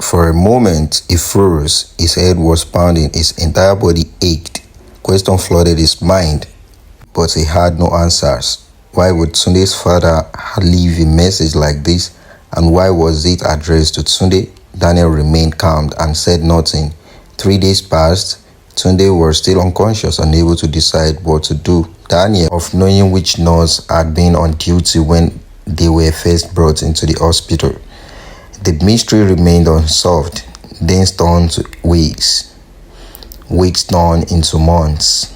For a moment, he froze. His head was pounding. His entire body ached. Question flooded his mind, but he had no answers. Why would Tunde's father leave a message like this, and why was it addressed to Tunde? Daniel remained calm and said nothing. 3 days passed. Tunde was still unconscious, unable to decide what to do. Daniel, of knowing which nurse had been on duty when they were first brought into the hospital. The mystery remained unsolved. Days turned to weeks. Weeks turned into months.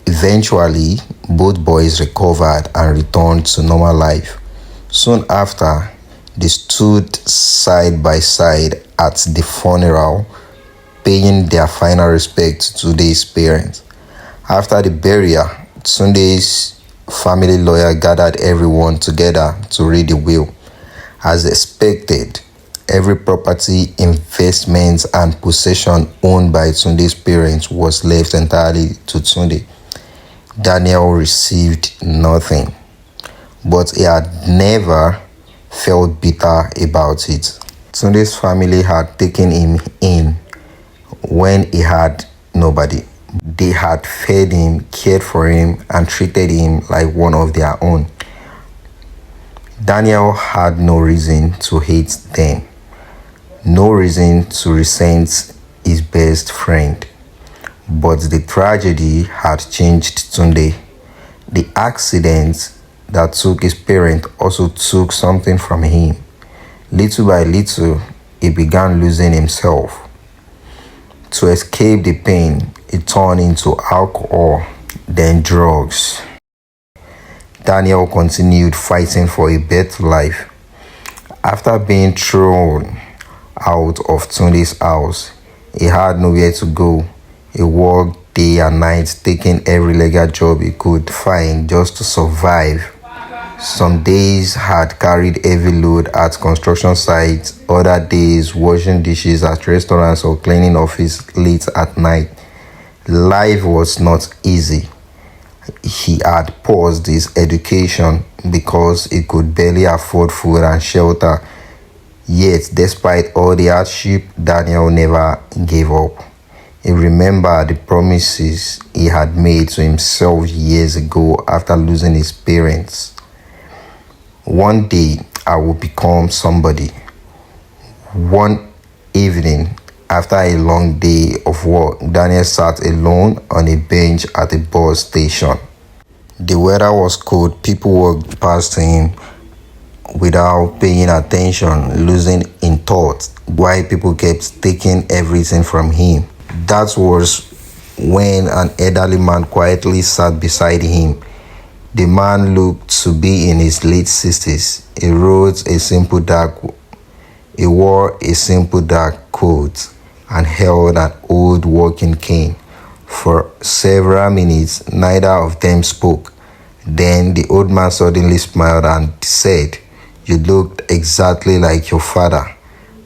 Eventually, both boys recovered and returned to normal life. Soon after, they stood side by side at the funeral, paying their final respect to Tunde's parents. After the burial, Tunde's family lawyer gathered everyone together to read the will. As expected, every property, investment, and possession owned by Tunde's parents was left entirely to Tunde. Daniel received nothing, but he had never felt bitter about it. Tunde's family had taken him in when he had nobody. They had fed him, cared for him, and treated him like one of their own. Daniel had no reason to hate them, no reason to resent his best friend. But the tragedy had changed Tunde. The accident that took his parent also took something from him. Little by little, he began losing himself. To escape the pain, he turned into alcohol, then drugs. Daniel continued fighting for a better life. After being thrown out of Tunde's house, he had nowhere to go. He worked day and night, taking every legal job he could find just to survive. Some days had carried heavy load at construction sites, other days washing dishes at restaurants or cleaning office late at night. Life was not easy. He had paused his education because he could barely afford food and shelter. Yet, despite all the hardship, Daniel never gave up. He remembered the promises he had made to himself years ago after losing his parents. One day, I will become somebody. One evening, after a long day of work, Daniel sat alone on a bench at a bus station. The weather was cold. People walked past him without paying attention, losing in thought, while people kept taking everything from him. That was when an elderly man quietly sat beside him. The man looked to be in his late 60s. He wore a simple dark coat and held an old walking cane. For several minutes, neither of them spoke. Then the old man suddenly smiled and said, "You looked exactly like your father."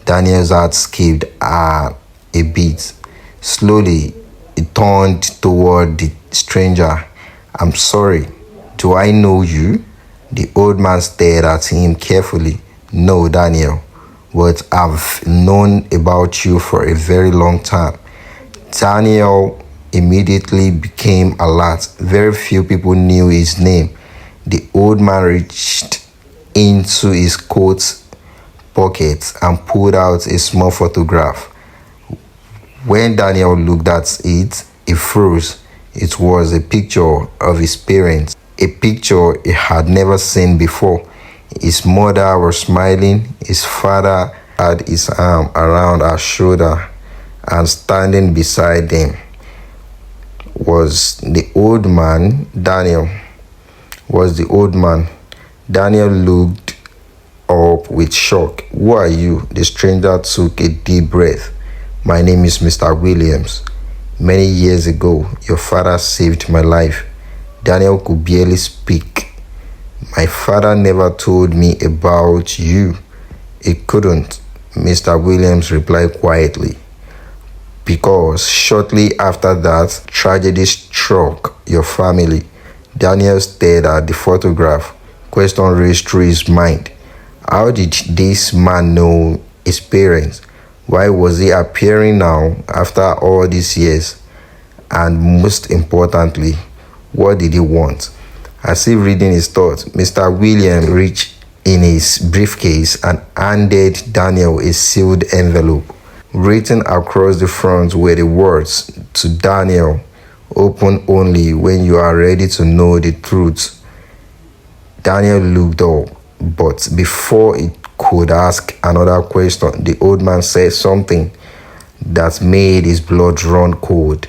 Daniel's heart skipped a beat. Slowly, he turned toward the stranger. "I'm sorry. Do I know you?" The old man stared at him carefully. "No, Daniel, but I've known about you for a very long time." Daniel immediately became alert. Very few people knew his name. The old man reached into his coat pocket and pulled out a small photograph. When Daniel looked at it, he froze. It was a picture of his parents, a picture he had never seen before. His mother was smiling. His father had his arm around her shoulder, and standing beside them was the old man. Daniel looked up with shock. "Who are you?" The stranger took a deep breath. "My name is Mr. Williams. Many years ago, your father saved my life." Daniel could barely speak. "My father never told me about you." "He couldn't," Mr. Williams replied quietly, "because shortly after that, tragedy struck your family." Daniel stared at the photograph. Question raced through his mind. How did this man know his parents? Why was he appearing now after all these years? And most importantly, what did he want? As if reading his thoughts, Mr. William reached in his briefcase and handed Daniel a sealed envelope. Written across the front were the words, "To Daniel, open only when you are ready to know the truth." Daniel looked up, but before he could ask another question, the old man said something that made his blood run cold.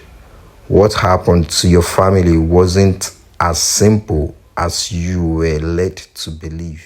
What happened to your family wasn't as simple as you were led to believe.